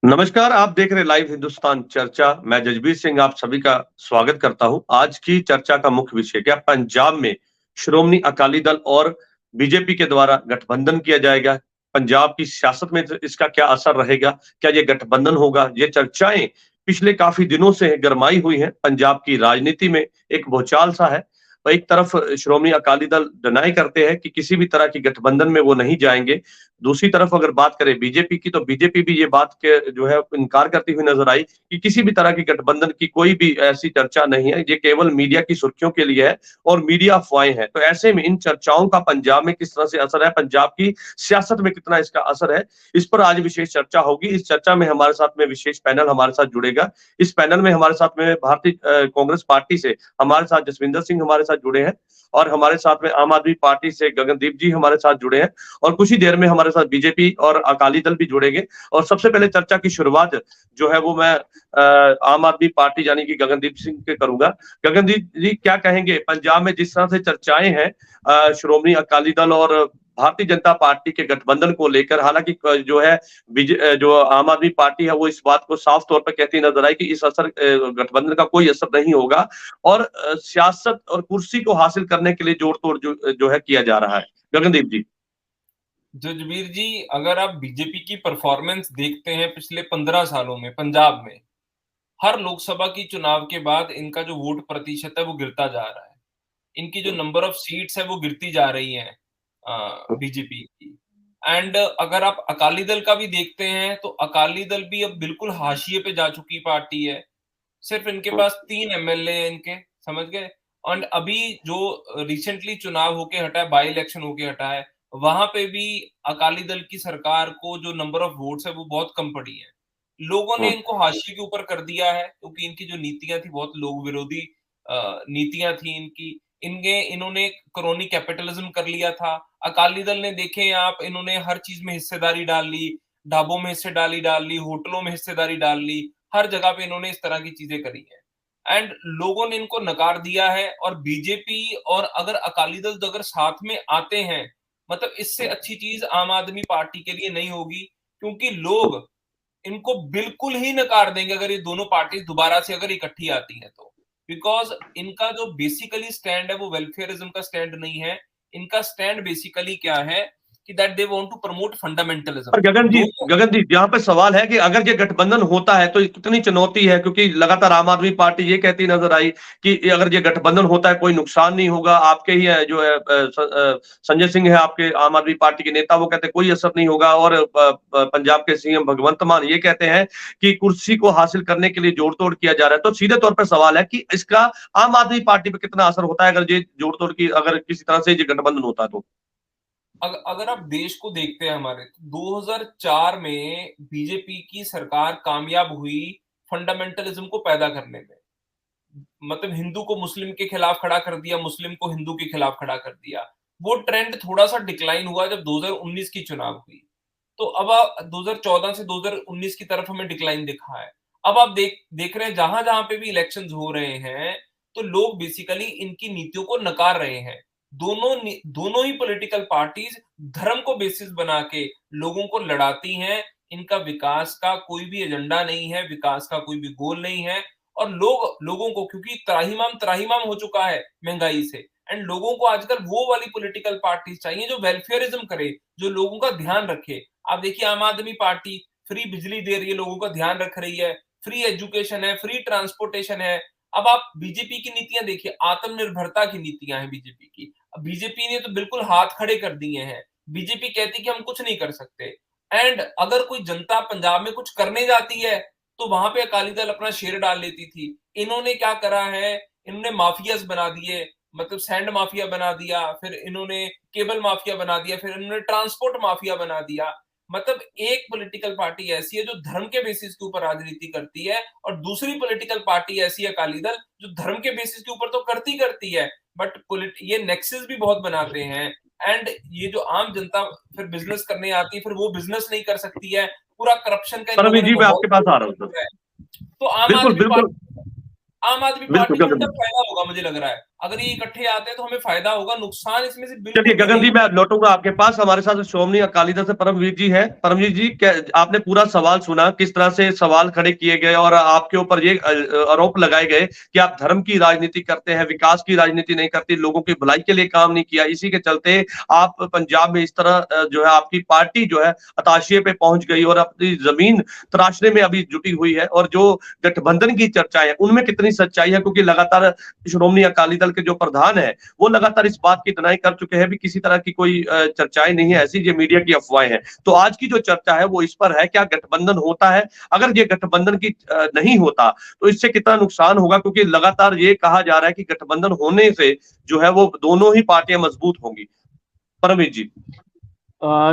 नमस्कार, आप देख रहे लाइव हिंदुस्तान चर्चा। मैं जजबीर सिंह आप सभी का स्वागत करता हूं। आज की चर्चा का मुख्य विषय क्या पंजाब में श्रोमणी अकाली दल और बीजेपी के द्वारा गठबंधन किया जाएगा। पंजाब की सियासत में इसका क्या असर रहेगा? क्या ये गठबंधन होगा? ये चर्चाएं पिछले काफी दिनों से गरमाई हुई हैं। पंजाब की राजनीति में एक भूचाल सा है। और एक तरफ श्रोमणी अकाली दल डिनाई करते हैं कि किसी भी तरह की गठबंधन में वो नहीं जाएंगे। दूसरी तरफ अगर बात करें बीजेपी की, तो बीजेपी भी ये बात के जो है इनकार करती हुई नजर आई कि किसी भी तरह की गठबंधन की कोई भी ऐसी चर्चा नहीं है, ये केवल मीडिया की सुर्खियों के लिए है और मीडिया अफवाहें हैं। तो ऐसे में इन चर्चाओं का पंजाब में किस तरह से असर है, पंजाब की सियासत में कितना इसका असर है, इस पर आज विशेष चर्चा होगी। इस चर्चा में हमारे साथ में विशेष पैनल हमारे साथ जुड़ेगा। इस पैनल में हमारे साथ में भारतीय कांग्रेस पार्टी से हमारे साथ जसविंदर सिंह हमारे साथ जुड़े हैं और हमारे साथ में आम आदमी पार्टी से गगनदीप जी हमारे साथ जुड़े हैं और कुछ ही देर में हमारे साथ बीजेपी और अकाली दल भी जुड़ेंगे। और सबसे पहले चर्चा की शुरुआत जो है वो मैं आम आदमी पार्टी यानी कि गगनदीप सिंह के करूंगा। गगनदीप जी क्या कहेंगे, पंजाब में जिस तरह से चर्चाएं हैं श्रोमणी अकाली दल और भारतीय जनता पार्टी के गठबंधन को लेकर, हालांकि जो है जो आम आदमी पार्टी है वो इस बात को साफ तौर पर कहती नजर आई कि इस असर गठबंधन का कोई असर नहीं होगा और सियासत और कुर्सी को हासिल करने के लिए जोड़ तोड़ जो है किया जा रहा है। गगनदीप जी। जजबीर जी, अगर आप बीजेपी की परफॉर्मेंस देखते हैं पिछले 15 सालों में पंजाब में, हर लोकसभा की चुनाव के बाद इनका जो वोट प्रतिशत है वो गिरता जा रहा है। इनकी जो नंबर ऑफ सीट्स है वो गिरती जा रही हैं बीजेपी की। एंड अगर आप अकाली दल का भी देखते हैं तो अकाली दल भी अब बिल्कुल हाशिए पे जा चुकी पार्टी है। सिर्फ इनके पास 3 एमएलए हैं इनके, समझ गए? और अभी जो रिसेंटली चुनाव होके हटा है, बाई इलेक्शन होके हटा है, वहां पे भी अकाली दल की सरकार को जो नंबर ऑफ वोट्स है वो बहुत कम पड़ी है। लोगों ने इनको हाशिए के ऊपर कर दिया है क्योंकि इनकी जो नीतियां थी बहुत लोग विरोधी नीतियां थी इनकी। इन्होंने क्रोनी कैपिटलिज्म कर लिया था। अकाली दल ने देखे आप, इन्होंने हर चीज में हिस्सेदारी डाल ली, ढाबों में हिस्सेदारी डाल ली, होटलों में हिस्सेदारी डाल ली, हर जगह पे इन्होंने इस तरह की चीजें करी है एंड लोगों ने इनको नकार दिया है। और बीजेपी और अगर अकाली दल अगर साथ में आते हैं, मतलब इससे अच्छी चीज आम आदमी पार्टी के लिए नहीं होगी, क्योंकि लोग इनको बिल्कुल ही नकार देंगे अगर ये दोनों पार्टी दोबारा से अगर इकट्ठी आती हैं तो। बिकॉज इनका जो बेसिकली स्टैंड है वो वेलफेयरिज्म का स्टैंड नहीं है। इनका स्टैंड बेसिकली क्या है कि that they want to promote fundamentalism. और गगनदीप यहाँ पे सवाल है कि अगर ये गठबंधन होता है तो कितनी चुनौती है, क्योंकि लगातार आम आदमी पार्टी ये कहती नजर आई कि अगर ये गठबंधन होता है कोई नुकसान नहीं होगा। आपके ही है जो है संजय सिंह है आपके आम आदमी पार्टी के नेता, वो कहते हैं कोई असर नहीं होगा। और पंजाब के सीएम भगवंत मान ये कहते हैं कि कुर्सी को हासिल करने के लिए जोड़ तोड़ किया जा रहा है। तो सीधे तौर पर सवाल है कि इसका आम आदमी पार्टी पे कितना असर होता है अगर ये जोड़ तोड़ की अगर किसी तरह से ये गठबंधन होता है तो। अगर आप देश को देखते हैं हमारे, तो 2004 में बीजेपी की सरकार कामयाब हुई फंडामेंटलिज्म को पैदा करने में। मतलब हिंदू को मुस्लिम के खिलाफ खड़ा कर दिया, मुस्लिम को हिंदू के खिलाफ खड़ा कर दिया। वो ट्रेंड थोड़ा सा डिक्लाइन हुआ जब 2019 की चुनाव हुई। तो अब 2014 से 2019 की तरफ हमें डिक्लाइन दिखा है। अब आप देख रहे हैं जहां जहां पे भी इलेक्शंस हो रहे हैं, तो लोग बेसिकली इनकी नीतियों को नकार रहे हैं। दोनों ही पॉलिटिकल पार्टीज धर्म को बेसिस बना के लोगों को लड़ाती हैं। इनका विकास का कोई भी एजेंडा नहीं है, विकास का कोई भी गोल नहीं है। और लोगों को, क्योंकि त्राहिमाम हो चुका है महंगाई से, एंड लोगों को आजकल वो वाली पॉलिटिकल पार्टी चाहिए जो वेलफेयरिज्म करे, जो लोगों का ध्यान रखे। आप देखिए आम आदमी पार्टी फ्री बिजली दे रही है, लोगों का ध्यान रख रही है, फ्री एजुकेशन है, फ्री ट्रांसपोर्टेशन है। अब आप बीजेपी की नीतियां देखिए, आत्मनिर्भरता की नीतियां हैं बीजेपी की। बीजेपी ने तो बिल्कुल हाथ खड़े कर दिए हैं। बीजेपी कहती कि हम कुछ नहीं कर सकते। एंड अगर कोई जनता पंजाब में कुछ करने जाती है तो वहां पे अकाली दल अपना शेर डाल लेती थी। इन्होंने क्या करा है, इन्होंने माफियाज बना दिए, मतलब सैंड माफिया बना दिया, फिर इन्होंने केबल माफिया बना दिया, फिर इन्होंने ट्रांसपोर्ट माफिया बना दिया। मतलब एक पॉलिटिकल पार्टी ऐसी है जो धर्म के बेसिस के ऊपर राजनीति करती है, और दूसरी पॉलिटिकल पार्टी ऐसी है अकाली दल जो धर्म के बेसिस के ऊपर तो करती करती है, बट ये नेक्सस भी बहुत बनाते हैं। एंड ये जो आम जनता फिर बिजनेस करने आती है, फिर वो बिजनेस नहीं कर सकती है। पूरा करप्शन का इन लोगों परमवीर ने जी मैं माहौल आपके पास आ रहा हूँ सर। है। तो बिल्कुल बिल्कुल आम आदमी बिल्कुल पार्टी को इनका गगनदीप। फायदा होगा मुझे लग रहा है। अगर ये इकट्ठे आते हैं तो हमें फायदा होगा, नुकसान इसमें से चलिए बिल्कुल भी गगन नहीं जी, मैं होगा। लौटूंगा आपके पास। हमारे साथ श्रोमणी अकाली दल से परमवीर जी है। परमवीर जी, क्या आपने पूरा सवाल सुना, किस तरह से सवाल खड़े किए गए और आपके ऊपर ये आरोप लगाए गए कि आप धर्म की राजनीति करते हैं, विकास की राजनीति नहीं करती, लोगों की भलाई के लिए काम नहीं किया, इसी के चलते आप पंजाब में इस तरह जो है आपकी पार्टी जो है हताशिए पे पहुंच गई और अपनी जमीन तराशने में अभी जुटी हुई है। और जो गठबंधन की चर्चा है उनमें कितनी सच्चाई है, क्योंकि लगातार श्रोमणी अकाली दल के जो प्रधान है वो लगातार इस बात की डिनाई कर चुके हैं भी किसी तरह की कोई चर्चाएं नहीं है ऐसी, ये मीडिया की अफवाहें हैं। तो आज की जो चर्चा है वो इस पर है, क्या गठबंधन होता है? अगर ये गठबंधन की नहीं होता तो इससे कितना नुकसान होगा, क्योंकि लगातार ये कहा जा रहा है कि गठबंधन होने से जो है वो दोनों ही पार्टियां मजबूत होंगी। परमवीर जी।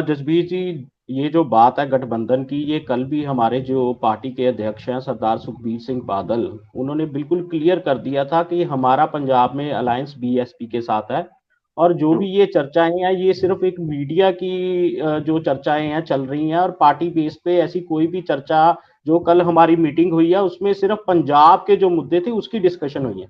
जसबीर जी, ये जो बात है गठबंधन की, ये कल भी हमारे जो पार्टी के अध्यक्ष हैं सरदार सुखबीर सिंह बादल, उन्होंने बिल्कुल क्लियर कर दिया था कि हमारा पंजाब में अलायंस बीएसपी के साथ है। और जो भी ये चर्चाएं हैं ये सिर्फ एक मीडिया की जो चर्चाएं हैं चल रही हैं, और पार्टी बेस पे ऐसी कोई भी चर्चा, जो कल हमारी मीटिंग हुई है उसमें सिर्फ पंजाब के जो मुद्दे थे उसकी डिस्कशन हुई है।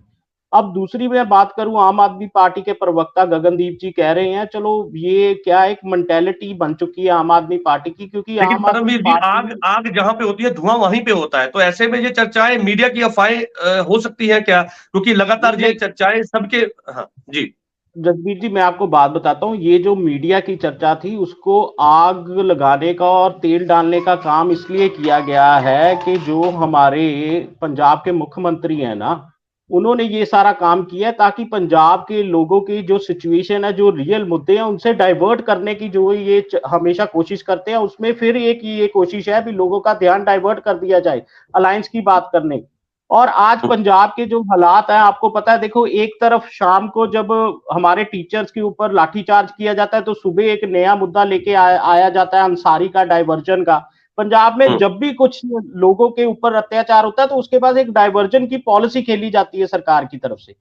अब दूसरी मैं बात करूं, आम आदमी पार्टी के प्रवक्ता गगनदीप जी कह रहे हैं, चलो ये क्या एक मेंटेलिटी बन चुकी है आम आदमी पार्टी की, क्योंकि लेकिन आम आदमी परमवीर जी, आग पार्टी आग जहां पे होती है धुआं वहीं पे होता है, तो ऐसे में ये चर्चाएं मीडिया की अफवाहें हो सकती है क्या? क्योंकि लगातार ये नहीं, चर्चाएं सबके। हाँ जी। जसबीर जी मैं आपको बात बताता हूँ, ये जो मीडिया की चर्चा थी उसको आग लगाने का और तेल डालने का काम इसलिए किया गया है कि जो हमारे पंजाब के मुख्यमंत्री हैं ना, उन्होंने ये सारा काम किया है ताकि पंजाब के लोगों की जो सिचुएशन है, जो रियल मुद्दे हैं, उनसे डाइवर्ट करने की जो ये हमेशा कोशिश करते हैं, उसमें फिर एक ये कोशिश है भी लोगों का ध्यान डाइवर्ट कर दिया जाए अलायंस की बात करने। और आज पंजाब के जो हालात हैं आपको पता है, देखो एक तरफ शाम को जब हमारे टीचर्स के ऊपर लाठीचार्ज किया जाता है तो सुबह एक नया मुद्दा लेके आया जाता है अंसारी का, डाइवर्जन का। पंजाब में जब भी कुछ लोगों के ऊपर अत्याचार होता है तो उसके बाद एक डाइवर्जन की पॉलिसी खेली जाती है सरकार की तरफ से।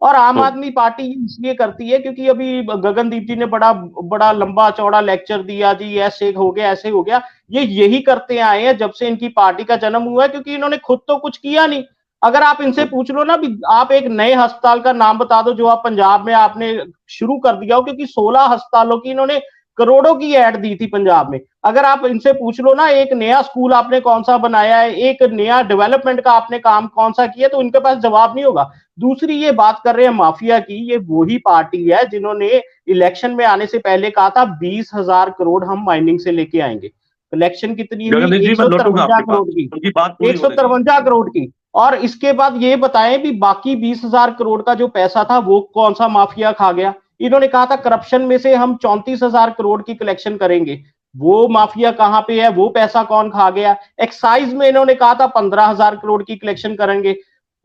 और आम आदमी पार्टी इसलिए करती है क्योंकि अभी गगनदीप जी ने बड़ा बड़ा लंबा चौड़ा लेक्चर दिया जी, ऐसे हो गया ऐसे हो गया। ये यही करते आए हैं जब से इनकी पार्टी का जन्म हुआ है, क्योंकि इन्होंने खुद तो कुछ किया नहीं। अगर आप इनसे पूछ लो ना भी आप एक नए अस्पताल का नाम बता दो जो आप पंजाब में आपने शुरू कर दिया हो, क्योंकि 16 अस्पतालों की इन्होंने करोड़ों की ऐड दी थी पंजाब में। अगर आप इनसे पूछ लो ना एक नया स्कूल आपने कौन सा बनाया है, एक नया डेवलपमेंट का आपने काम कौन सा किया, तो इनके पास जवाब नहीं होगा। दूसरी ये बात कर रहे हैं माफिया की, ये वही पार्टी है जिन्होंने इलेक्शन में आने से पहले कहा था 20,000 करोड़ हम माइनिंग से लेके आएंगे। कलेक्शन कितनी हुई? गगन जी, मैं लौटूंगा 153 आपके पास, करोड़ की, उनकी बात पूरी होने दीजिए। 153 करोड़ की। और इसके बाद ये बताएं भी बाकी 20,000 करोड़ का जो पैसा था वो कौन सा माफिया खा गया? इन्होंने कहा था करप्शन में से हम 34,000 करोड़ की कलेक्शन करेंगे, वो माफिया कहां पे है? वो पैसा कौन खा गया? एक्साइज में इन्होंने कहा था 15,000 करोड़ की कलेक्शन करेंगे,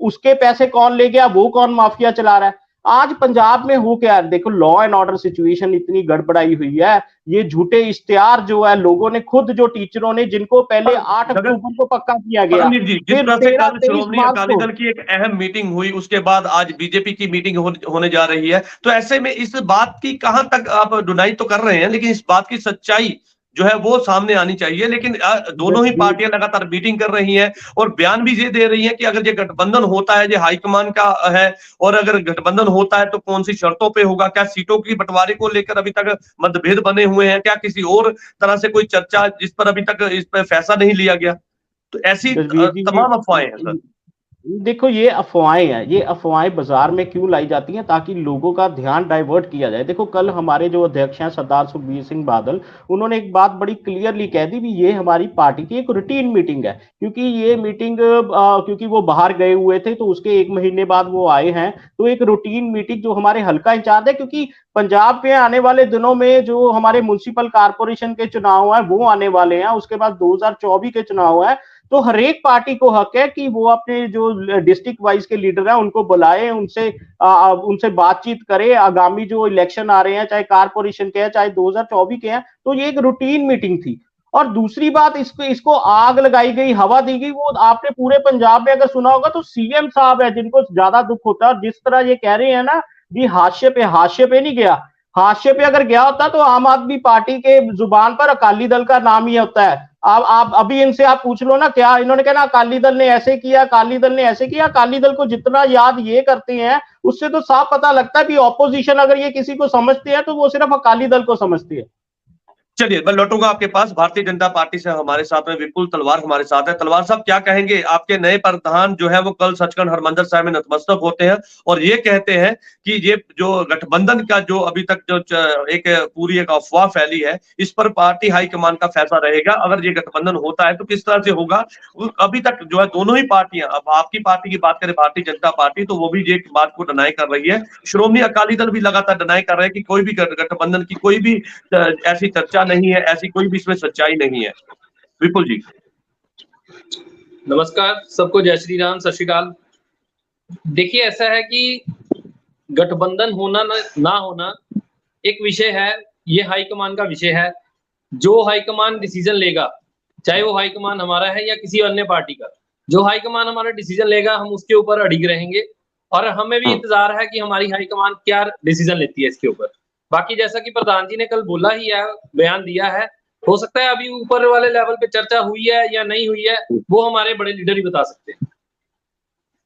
उसके पैसे कौन ले गया? वो कौन माफिया चला रहा है? आज पंजाब में हो क्या है, देखो लॉ एंड ऑर्डर सिचुएशन इतनी गड़बड़ाई हुई है। ये झूठे इश्तेहार जो है लोगों ने, खुद जो टीचरों ने, जिनको पहले 8 अक्टूबर को पक्का किया गया, परमवीर जी, जिस फिर तरह से 13 कल 23 श्रोमणी मार्च अकाली को। दल की एक अहम मीटिंग हुई, उसके बाद आज बीजेपी की मीटिंग होने जा रही है, तो ऐसे में इस बात की कहां तक आप डुनाई तो कर रहे हैं, लेकिन इस बात की सच्चाई जो है वो सामने आनी चाहिए। लेकिन दोनों ही पार्टियां लगातार मीटिंग कर रही हैं और बयान भी ये दे रही हैं कि अगर ये गठबंधन होता है, ये हाईकमान का है, और अगर गठबंधन होता है तो कौन सी शर्तों पे होगा, क्या सीटों की बंटवारे को लेकर अभी तक मतभेद बने हुए हैं, क्या किसी और तरह से कोई चर्चा जिस पर अभी तक इस पर फैसला नहीं लिया गया? तो ऐसी जसबीर जी तमाम अफवाहें हैं सर। देखो ये अफवाहें हैं, ये अफवाहें बाजार में क्यों लाई जाती हैं? ताकि लोगों का ध्यान डाइवर्ट किया जाए। देखो कल हमारे जो अध्यक्ष हैं सरदार सुखबीर सिंह बादल, उन्होंने एक बात बड़ी क्लियरली कह दी भी ये हमारी पार्टी की एक रूटीन मीटिंग है। क्योंकि ये मीटिंग क्योंकि वो बाहर गए हुए थे तो उसके 1 महीने बाद वो आए हैं, तो एक रूटीन मीटिंग जो हमारे हल्का इंचार्ज है, क्योंकि पंजाब में आने वाले दिनों में जो हमारे म्युनिसिपल कारपोरेशन के चुनाव है वो आने वाले हैं, उसके बाद 2024 के चुनाव है। तो हर एक पार्टी को हक है कि वो अपने जो डिस्ट्रिक्ट वाइज के लीडर हैं उनको बुलाए, उनसे बातचीत करे। आगामी जो इलेक्शन आ रहे हैं, चाहे कारपोरेशन के हैं चाहे 2024 के हैं, तो ये एक रूटीन मीटिंग थी। और दूसरी बात, इसको आग लगाई गई, हवा दी गई, वो आपने पूरे पंजाब में अगर सुना होगा तो सीएम साहब है जिनको ज्यादा दुख होता है। और जिस तरह ये कह रहे हैं ना भी हाशिए पे नहीं गया, हाशिए पे अगर गया होता तो आम आदमी पार्टी के जुबान पर अकाली दल का नाम ही होता है। आप अभी इनसे आप पूछ लो ना, क्या इन्होंने कहना अकाली दल ने ऐसे किया, अकाली दल ने ऐसे किया। अकाली दल को जितना याद ये करते हैं उससे तो साफ पता लगता है कि ऑपोजिशन अगर ये किसी को समझते हैं तो वो सिर्फ अकाली दल को समझती है। चलिए मैं लौटूंगा आपके पास। भारतीय जनता पार्टी से हमारे साथ में विपुल तलवार हमारे साथ है। तलवार साहब, क्या कहेंगे? आपके नए प्रधान जो है वो कल सचखंड हरमंदिर साहिब में नतमस्तक होते हैं और ये कहते हैं कि ये जो गठबंधन का जो अभी तक जो एक पूरी एक अफवाह फैली है, इस पर पार्टी हाईकमान का फैसला रहेगा। अगर ये गठबंधन होता है तो किस तरह से होगा? अभी तक जो है दोनों ही पार्टियां, अब आपकी पार्टी की बात करें भारतीय जनता पार्टी, तो वो भी ये बात को डिनाई कर रही है। श्रोमणी अकाली दल भी लगातार डिनाई कर रहे हैं कि कोई भी गठबंधन की कोई भी ऐसी चर्चा नहीं है, ऐसी कोई भी इसमें सच्चाई नहीं है। विपुल जी नमस्कार, सबको जय श्री राम, सत श्री अकाल। देखिए, ऐसा है कि गठबंधन होना ना होना एक विषय है, ये हाईकमान का विषय है। जो हाईकमान डिसीजन लेगा, चाहे वो हाईकमान हमारा है या किसी अन्य पार्टी का, जो हाईकमान हमारा डिसीजन लेगा हम उसके ऊपर अडिग रहेंगे और हमें भी इंतजार है कि हमारी हाईकमान क्या डिसीजन लेती है इसके ऊपर। बाकी जैसा कि प्रधान जी ने कल बोला ही है, बयान दिया है, हो सकता है अभी ऊपर वाले लेवल पे चर्चा हुई है या नहीं हुई है, वो हमारे बड़े लीडर ही बता सकते हैं।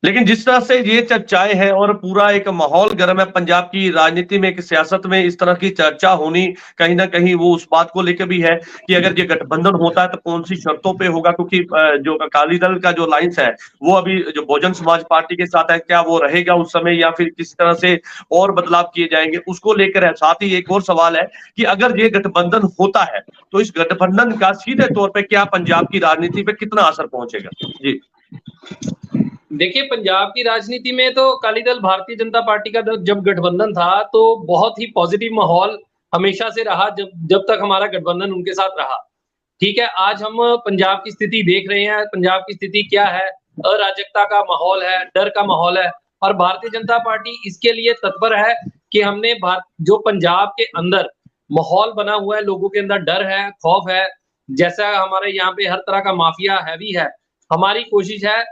लेकिन जिस तरह से ये चर्चाएं हैं और पूरा एक माहौल गर्म है पंजाब की राजनीति में, एक सियासत में इस तरह की चर्चा होनी, कहीं ना कहीं वो उस बात को लेकर भी है कि अगर ये गठबंधन होता है तो कौन सी शर्तों पे होगा, क्योंकि जो अकाली दल का जो लाइंस है वो अभी जो बहुजन समाज पार्टी के साथ है, क्या वो रहेगा उस समय या फिर किसी तरह से और बदलाव किए जाएंगे, उसको लेकर है। साथ ही एक और सवाल है कि अगर ये गठबंधन होता है तो इस गठबंधन का सीधे तौर पर क्या पंजाब की राजनीति पे कितना असर पहुंचेगा? जी देखिए, पंजाब की राजनीति में तो अकाली दल भारतीय जनता पार्टी का जब गठबंधन था तो बहुत ही पॉजिटिव माहौल हमेशा से रहा, जब तक हमारा गठबंधन उनके साथ रहा। ठीक है, आज हम पंजाब की स्थिति देख रहे हैं। पंजाब की स्थिति क्या है? अराजकता का माहौल है, डर का माहौल है और भारतीय जनता पार्टी इसके लिए तत्पर है कि हमने जो पंजाब के अंदर माहौल बना हुआ है, लोगों के अंदर डर है, खौफ है, जैसा हमारे यहाँ पे हर तरह का माफिया हैवी है, हमारी कोशिश है,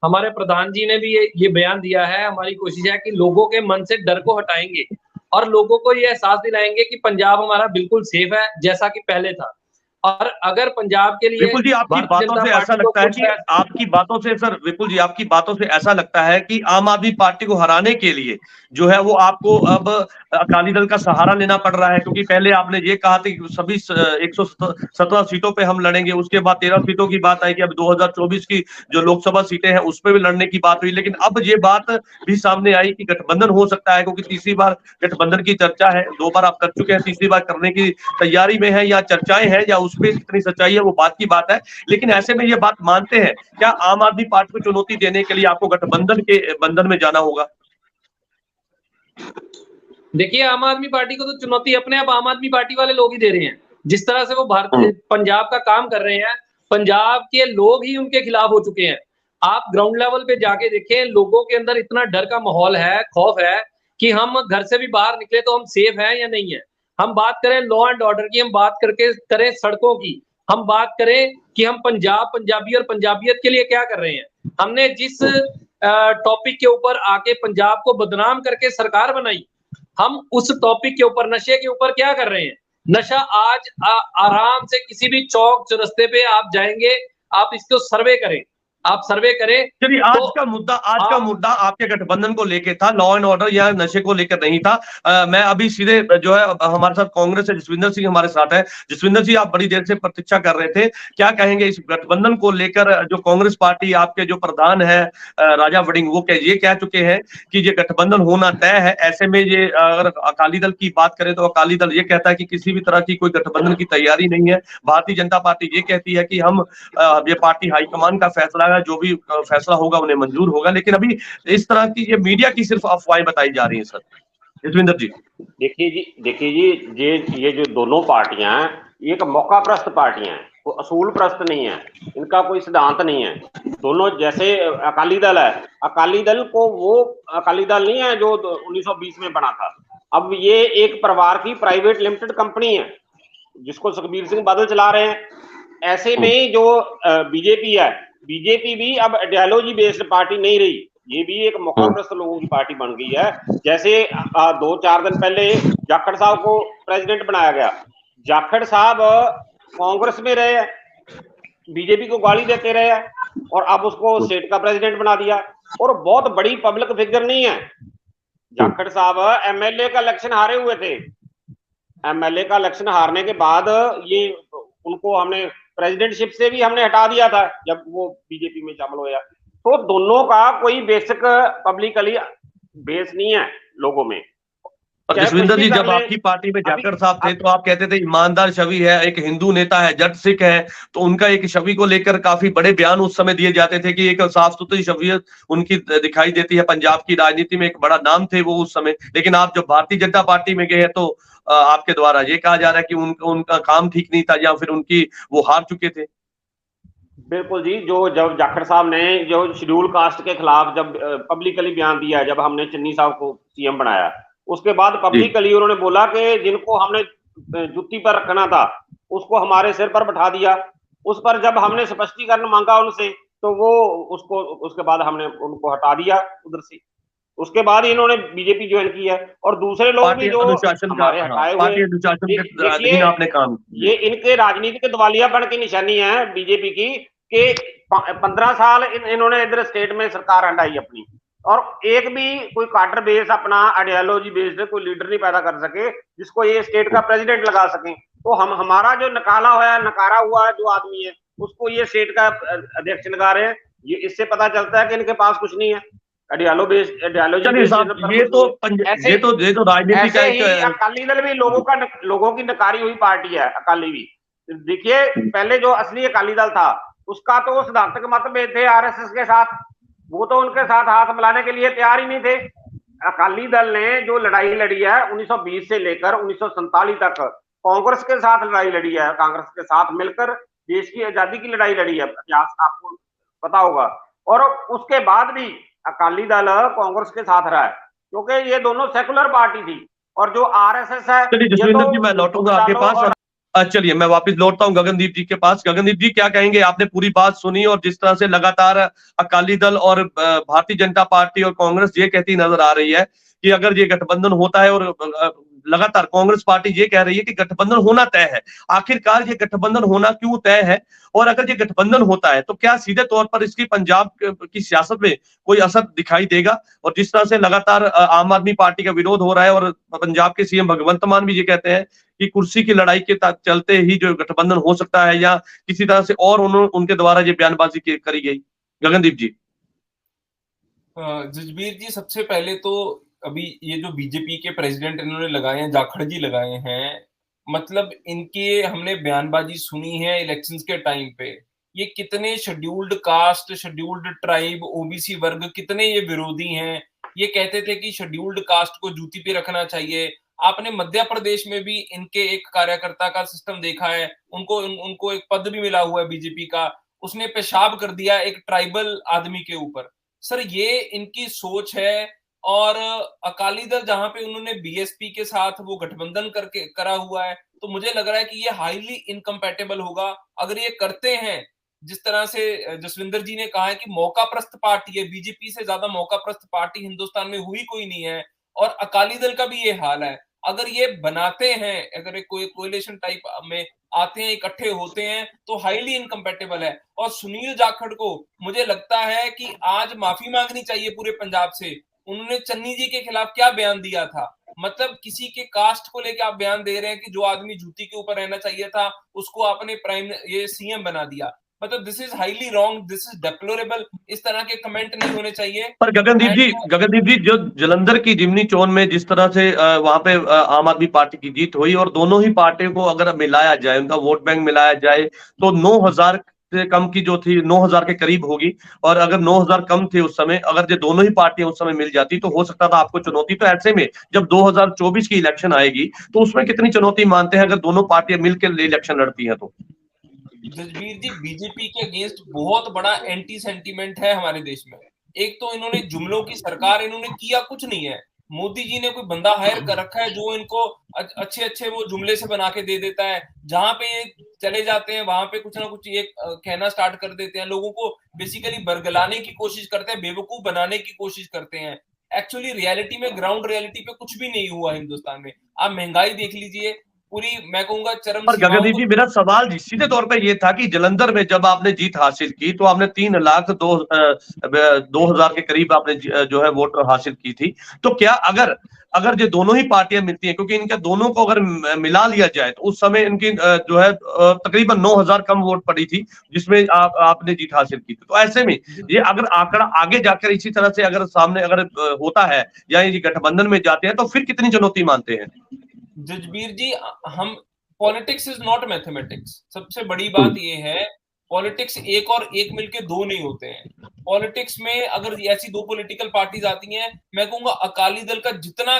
हमारे प्रधान जी ने भी ये बयान दिया है, हमारी कोशिश है कि लोगों के मन से डर को हटाएंगे और लोगों को ये एहसास दिलाएंगे कि पंजाब हमारा बिल्कुल सेफ है जैसा कि पहले था। और अगर पंजाब के लिए विपुल जी, आपकी बातों से ऐसा लगता है कि आपकी बातों से सर विपुल जी आपकी बातों से ऐसा लगता है कि आम आदमी पार्टी को हराने के लिए जो है वो आपको अब अकाली दल का सहारा लेना पड़ रहा है, क्योंकि पहले आपने ये कहा था कि सभी 117 सीटों पे हम लड़ेंगे, उसके बाद 13 सीटों की बात आई कि अब 2024 की जो लोकसभा सीटें हैं उस पर भी लड़ने की बात हुई, लेकिन अब ये बात भी सामने आई कि गठबंधन हो सकता है, क्योंकि तीसरी बार गठबंधन की चर्चा है। 2 बार आप कर चुके हैं, तीसरी बार करने की तैयारी में है या चर्चाएं हैं या उसमें कितनी सच्चाई है वो बात की बात है। लेकिन ऐसे में ये बात मानते हैं क्या आम आदमी पार्टी को चुनौती देने के लिए आपको गठबंधन के बंधन में जाना होगा? देखिए, आम आदमी पार्टी को तो चुनौती अपने आप आम आदमी पार्टी वाले लोग ही दे रहे हैं। जिस तरह से वो पंजाब का काम कर रहे हैं, पंजाब के लोग ही उनके खिलाफ हो चुके हैं। आप ग्राउंड लेवल पे जाके देखें, लोगों के अंदर इतना डर का माहौल है, खौफ है कि हम घर से भी बाहर निकले तो हम सेफ हैं या नहीं है। हम बात करें लॉ एंड ऑर्डर की, हम बात करें सड़कों की, हम बात करें कि हम पंजाबी और पंजाबियत के लिए क्या कर रहे हैं। हमने जिस टॉपिक के ऊपर आके पंजाब को बदनाम करके सरकार बनाई, हम उस टॉपिक के ऊपर, नशे के ऊपर क्या कर रहे हैं? नशा आज आराम से किसी भी चौक चौरस्ते पे आप जाएंगे, आप इसको सर्वे करें, आप सर्वे करें। चलिए, आज का मुद्दा आपके गठबंधन को लेकर था, लॉ एंड ऑर्डर या नशे को लेकर नहीं था। मैं अभी सीधे जो है हमारे साथ कांग्रेस से जसविंदर सिंह हमारे साथ है। जसविंदर जी, आप बड़ी देर से प्रतीक्षा कर रहे थे, क्या कहेंगे इस गठबंधन को लेकर? जो कांग्रेस पार्टी, आपके जो प्रधान है राजा वड़िंग, वो ये कह चुके हैं कि ये गठबंधन होना तय है। ऐसे में ये अगर अकाली दल की बात करें तो अकाली दल ये कहता है कि किसी भी तरह की कोई गठबंधन की तैयारी नहीं है। भारतीय जनता पार्टी ये कहती है कि हम ये पार्टी हाईकमान का फैसला है, जो भी फैसला होगा उन्हें मंजूर होगा। लेकिन अभी इस तरह की ये मीडिया की सिर्फ अफवाहें बताई जा रही हैं सर। जसविंदर जी देखिए जी, ये जो दोनों पार्टियां हैं, ये एक मौका प्रस्त पार्टियां हैं, वो असूल प्रस्त नहीं है, इनका कोई सिद्धांत नहीं है। दोनों, जैसे अकाली दल है, अकाली दल को वो अकाली दल नहीं है जो 1920 में बना था। अब ये एक परिवार की प्राइवेट लिमिटेड कंपनी है जिसको सुखबीर सिंह बादल चला रहे हैं। ऐसे में जो बीजेपी है, बीजेपी भी अब आइडियोलॉजी बेस्ड पार्टी नहीं रही, ये भी एक मौकाप्रस्त लोगों की पार्टी बन गई है। जैसे 2-4 दिन पहले जाखड़ साहब को प्रेसिडेंट बनाया गया। जाखड़ साहब कांग्रेस में रहे, बीजेपी को गाली देते रहे और अब उसको स्टेट का प्रेसिडेंट बना दिया। और बहुत बड़ी पब्लिक फिगर नहीं है। जाखड़ साहब एमएलए का इलेक्शन हारे हुए थे। एमएलए का इलेक्शन हारने के बाद ये उनको हमने प्रेसिडेंटशिप से भी हमने हटा दिया था जब वो बीजेपी में शामिल हुआ। तो दोनों का कोई बेसिक पब्लिकली बेस नहीं है लोगों में। पर जसविंदर जी, जब आपकी पार्टी में जाखड़ साहब थे तो आप कहते थे ईमानदार छवि है, एक हिंदू नेता है, जट सिख है, तो उनका एक छवि को लेकर काफी बड़े बयान उस समय दिए जाते थे कि एक साफ सुथरी छवि उनकी दिखाई देती है। पंजाब की राजनीति में एक बड़ा नाम थे वो उस समय। लेकिन आप जब भारतीय जनता पार्टी में गए तो आपके द्वारा ये कहा जा रहा है कि उनका काम ठीक नहीं था या फिर उनकी वो हार चुके थे। बिल्कुल जी, जो जब जाखड़ साहब ने जो शेड्यूल कास्ट के खिलाफ जब पब्लिकली बयान दिया, जब हमने चन्नी साहब को सीएम बनाया, उसके बाद पब्लिकली उन्होंने बोला कि जिनको हमने जुत्ती पर रखना था उसको हमारे सिर पर बैठा दिया। उस पर जब हमने स्पष्टीकरण मांगा उनसे तो वो उसके बाद हमने उनको हटा दिया उधर से। उसके बाद इन्होंने बीजेपी ज्वाइन की है। और दूसरे लोग भी जो हमारे हटाए हुए, देखिए आपने काम, ये इनके राजनीतिक दिवालियापन की निशानी है बीजेपी की कि 15 साल इन्होंने इधर स्टेट में सरकार हटाई अपनी, और एक भी कोई कार्डर बेस अपना आइडियोलॉजी बेस्ड कोई लीडर नहीं पैदा कर सके जिसको ये स्टेट का प्रेसिडेंट लगा सके। तो हमारा जो नकारा हुआ जो आदमी है उसको ये स्टेट का अध्यक्ष लगा रहे हैं। ये इससे पता चलता है कि इनके पास कुछ नहीं है आइडियोलॉजी। ये तो राजनीति का एक अकाली दल भी लोगों की नकारी हुई पार्टी है। अकाली भी देखिए, पहले जो असली अकाली दल था उसका तो सिद्धांतक मतभेद थे आरएसएस के साथ, वो तो उनके साथ हाथ मिलाने के लिए तैयार ही नहीं थे। अकाली दल ने जो लड़ाई लड़ी है 1920 से लेकर 1947 तक कांग्रेस के साथ लड़ाई लड़ी है, कांग्रेस के साथ मिलकर देश की आजादी की लड़ाई लड़ी है, इतिहास आपको पता होगा। और उसके बाद भी अकाली दल कांग्रेस के साथ रहा है क्योंकि ये दोनों सेकुलर पार्टी थी। और जो आरएसएस है, जसविंदर जी मैं लौटूंगा आपके पास। चलिए मैं वापस लौटता हूं गगनदीप जी के पास। गगनदीप जी क्या कहेंगे? आपने पूरी बात सुनी और जिस तरह से लगातार अकाली दल और भारतीय जनता पार्टी और कांग्रेस ये कहती नजर आ रही है कि अगर ये गठबंधन होता है, और लगातार कांग्रेस पार्टी ये कह रही है कि गठबंधन होना तय है। आखिरकार ये गठबंधन होना क्यों तय है? और अगर ये गठबंधन होता है तो क्या सीधे तौर पर इसकी पंजाब की सियासत में कोई असर दिखाई देगा? और जिस तरह से लगातार आम आदमी पार्टी का विरोध हो रहा है और पंजाब के सीएम भगवंत मान भी ये कहते हैं कि कुर्सी की लड़ाई के चलते ही जो गठबंधन हो सकता है या किसी तरह से और उनके द्वारा ये बयानबाजी करी गई। गगनदीप जी। जसबीर जी, सबसे पहले तो अभी ये जो बीजेपी के प्रेसिडेंट इन्होंने लगाए हैं, जाखड़ जी लगाए हैं, मतलब इनके हमने बयानबाजी सुनी है इलेक्शंस के टाइम पे। ये कितने scheduled caste, scheduled tribe, OBC वर्ग, कितने ये विरोधी हैं। ये कहते थे कि शेड्यूल्ड कास्ट को जूती पे रखना चाहिए। आपने मध्य प्रदेश में भी इनके एक कार्यकर्ता का सिस्टम देखा है, उनको एक पद भी मिला हुआ है बीजेपी का, उसने पेशाब कर दिया एक ट्राइबल आदमी के ऊपर। सर ये इनकी सोच है। और अकाली दल जहां पे उन्होंने बीएसपी के साथ वो गठबंधन करके करा हुआ है, तो मुझे लग रहा है कि ये हाईली इनकम्पैटिबल होगा अगर ये करते हैं। जिस तरह से जसविंदर जी ने कहा है कि मौकाप्रस्त पार्टी है, बीजेपी से ज्यादा मौकाप्रस्त पार्टी हिंदुस्तान में हुई कोई नहीं है, और अकाली दल का भी ये हाल है। अगर ये बनाते हैं, अगर कोई कोएलिशन टाइप में आते हैं, इकट्ठे होते हैं, तो हाईली इनकम्पैटिबल है। और सुनील जाखड़ को मुझे लगता है कि आज माफी मांगनी चाहिए पूरे पंजाब से। उन्होंने चन्नी जी के खिलाफ क्या बयान दिया था, मतलब किसी के कास्ट को लेकर आप बयान दे रहे हैं कि जो आदमी जूती के ऊपर रहना चाहिए था उसको आपने ये सीएम बना दिया। मतलब this is highly wrong, this is deplorable. इस तरह के कमेंट नहीं होने चाहिए। पर गगनदीप जी जो जलंधर की जिमनी चौन में जिस तरह से वहां पे आम आदमी पार्टी की जीत हुई, और दोनों ही पार्टियों को अगर मिलाया जाए, उनका वोट बैंक मिलाया जाए, तो 9,000 से कम की जो थी 9,000 के करीब होगी। और अगर 9,000 कम थे उस समय, अगर ये दोनों ही पार्टियां उस समय मिल जाती तो हो सकता था आपको चुनौती। तो ऐसे में जब 2024 की इलेक्शन आएगी तो उसमें कितनी चुनौती मानते हैं अगर दोनों पार्टियां मिलकर इलेक्शन लड़ती हैं? तो जसबीर जी, बीजेपी के अगेंस्ट बहुत बड़ा एंटी सेंटीमेंट है हमारे देश में। एक तो इन्होंने जुमलों की सरकार, इन्होंने किया कुछ नहीं है। मोदी जी ने कोई बंदा हायर कर रखा है जो इनको अच्छे वो जुमले से बना के दे देता है। जहां पे चले जाते हैं, वहां पे कुछ ना कुछ एक कहना स्टार्ट कर देते हैं, लोगों को बेसिकली बरगलाने की कोशिश करते हैं, बेवकूफ बनाने की कोशिश करते हैं। एक्चुअली रियलिटी में, ग्राउंड रियलिटी पे कुछ भी नहीं हुआ हिंदुस्तान में। आप महंगाई देख लीजिए, पूरी मैं कहूंगा चरम पर सीमाओं गगनदीप जी, मेरा सवाल जी सीधे तौर पे ये था कि जलंधर में जब आपने जीत हासिल की तो आपने 3,02,000 के करीब आपने जो है वोट हासिल की थी। तो क्या अगर अगर ये दोनों ही पार्टियां मिलती हैं, क्योंकि इनके दोनों को अगर मिला लिया जाए तो उस समय इनकी जो है तकरीबन 9,000 कम वोट पड़ी थी, जिसमें आपने जीत हासिल की थी। तो ऐसे में ये अगर आंकड़ा आगे जाकर इसी तरह से अगर सामने अगर होता है या ये गठबंधन में जाते हैं तो फिर कितनी चुनौती मानते हैं? जजबीर जी, हम पॉलिटिक्स इज नॉट मैथमेटिक्स। सबसे बड़ी बात ये है, पॉलिटिक्स एक और एक मिलके दो नहीं होते हैं। पॉलिटिक्स में अगर ऐसी दो पॉलिटिकल पार्टीज आती हैं, मैं कहूंगा अकाली दल का जितना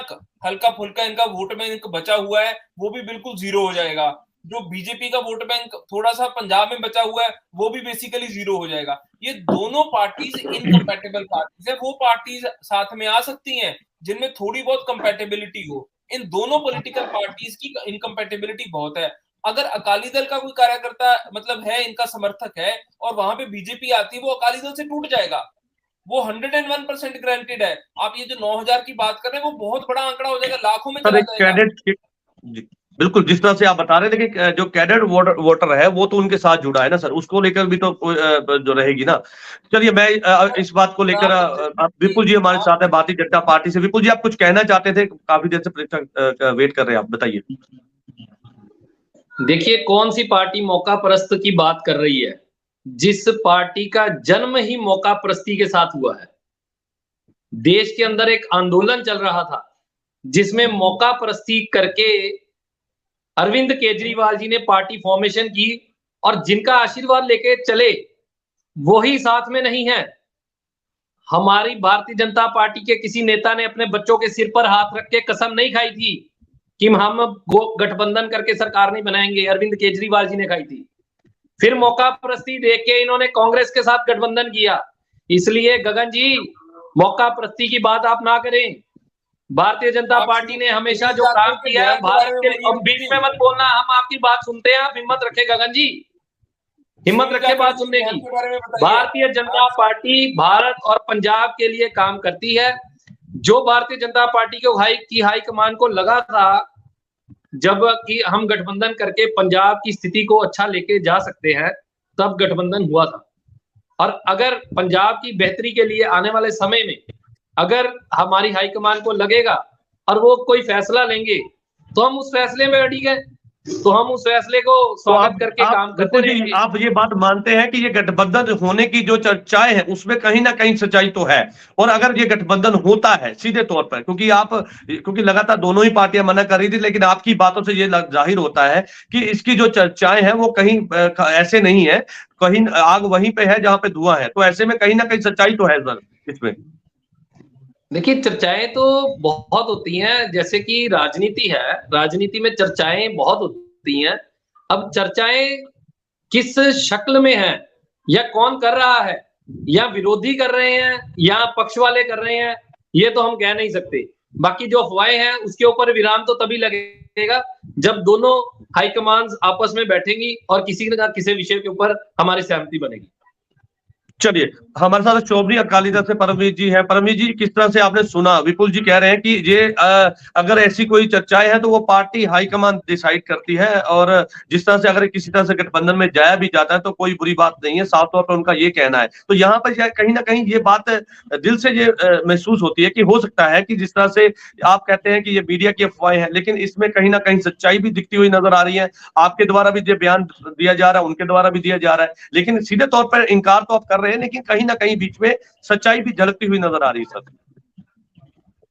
हल्का फुल्का इनका वोट बैंक बचा हुआ है वो भी बिल्कुल जीरो हो जाएगा। जो बीजेपी का वोट बैंक थोड़ा सा पंजाब में बचा हुआ है वो भी बेसिकली जीरो हो जाएगा। ये दोनों पार्टीज इनकम्पैटिबल पार्टीज है। वो पार्टीज साथ में आ सकती हैं जिनमें थोड़ी बहुत कंपैटिबिलिटी हो। इन दोनों पॉलिटिकल पार्टीज की इनकम्पैटिबिलिटी बहुत है। अगर अकाली दल का कोई कार्यकर्ता मतलब है, इनका समर्थक है, और वहां पे बीजेपी आती है, वो अकाली दल से टूट जाएगा। वो 101% ग्रांटेड है। आप ये जो 9,000 की बात कर रहे हैं वो बहुत बड़ा आंकड़ा हो जाएगा, लाखों में चला जाएगा। कैडेट, बिल्कुल जिस तरह से आप बता रहे हैं, लेकिन जो कैडेट वोटर है वो तो उनके साथ जुड़ा है ना सर, उसको लेकर भी तो जो रहेगी ना। चलिए, मैं इस बात को लेकर विपुल जी हमारे साथ है भारतीय जनता पार्टी से। विपुल जी, आप कुछ कहना चाहते थे, काफी देर से परीक्षा वेट कर रहे हैं, आप बताइए। देखिए, कौन सी पार्टी मौका परस्त की बात कर रही है? जिस पार्टी का जन्म ही मौका परस्ती के साथ हुआ है। देश के अंदर एक आंदोलन चल रहा था जिसमें मौका परस्ती करके अरविंद केजरीवाल जी ने पार्टी फॉर्मेशन की, और जिनका आशीर्वाद लेके चले वो ही साथ में नहीं है। हमारी भारतीय जनता पार्टी के किसी नेता ने अपने बच्चों के सिर पर हाथ रख के कसम नहीं खाई थी कि हम गठबंधन करके सरकार नहीं बनाएंगे। अरविंद केजरीवाल जी ने खाई थी। फिर मौका परस्ती देख के इन्होंने कांग्रेस के साथ गठबंधन किया। इसलिए गगन जी, मौका परस्ती की बात आप ना करें। भारतीय जनता पार्टी ने हमेशा जो काम किया है भारत के, अब बीच में मत बोलना, हम आपकी बात सुनते हैं, आप हिम्मत रखे गगन जी, हिम्मत रखे बात सुनने की। भारतीय जनता पार्टी भारत और पंजाब के लिए काम करती है। जो भारतीय जनता पार्टी को हाईकमान को लगा था जब कि हम गठबंधन करके पंजाब की स्थिति को अच्छा लेके जा सकते हैं, तब गठबंधन हुआ था। और अगर पंजाब की बेहतरी के लिए आने वाले समय में अगर हमारी हाईकमान को लगेगा और वो कोई फैसला लेंगे तो हम उस फैसले में अड़ी गए, तो हम उस फैसले को स्वागत करके काम करते रहेंगे। आप ये बात मानते हैं कि ये गठबंधन होने की जो चर्चाएं हैं उसमें कहीं ना कहीं सच्चाई तो है? और अगर ये गठबंधन होता है सीधे तौर पर, क्योंकि लगातार दोनों ही पार्टियां मना कर रही थी, लेकिन आपकी बातों से ये जाहिर होता है कि इसकी जो चर्चाएं हैं वो कहीं ऐसे नहीं है, कहीं आग वहीं पे है जहां पे धुआं है। तो ऐसे में कहीं ना कहीं सच्चाई तो है सर इसमें। देखिए, चर्चाएं तो बहुत होती हैं, जैसे कि राजनीति है, राजनीति में चर्चाएं बहुत होती हैं। अब चर्चाएं किस शक्ल में है, या कौन कर रहा है, या विरोधी कर रहे हैं या पक्ष वाले कर रहे हैं, ये तो हम कह नहीं सकते। बाकी जो अफवाहें हैं उसके ऊपर विराम तो तभी लगेगा जब दोनों हाईकमान आपस में बैठेंगी और किसी न किसी विषय के ऊपर हमारी सहमति बनेगी। चलिए, हमारे साथ चौधरी अकाली दल से परमवीर जी हैं। परमवीर जी, किस तरह से आपने सुना, विपुल जी कह रहे हैं कि ये अगर ऐसी कोई चर्चाएं हैं तो वो पार्टी हाईकमान डिसाइड करती है, और जिस तरह से अगर किसी तरह से गठबंधन में जाया भी जाता है तो कोई बुरी बात नहीं है, साफ तौर पर उनका ये कहना है। तो यहाँ पर कहीं ना कहीं ये बात दिल से ये महसूस होती है कि हो सकता है कि जिस तरह से आप कहते हैं कि ये मीडिया की अफवाहें हैं, लेकिन इसमें कहीं ना कहीं सच्चाई भी दिखती हुई नजर आ रही है। आपके द्वारा भी जो बयान दिया जा रहा है, उनके द्वारा भी दिया जा रहा है, लेकिन सीधे तौर पर इनकार तो आप कर रहे हैं, लेकिन कहीं ना कहीं बीच में सच्चाई भी झलकती हुई नजर आ रही है सर।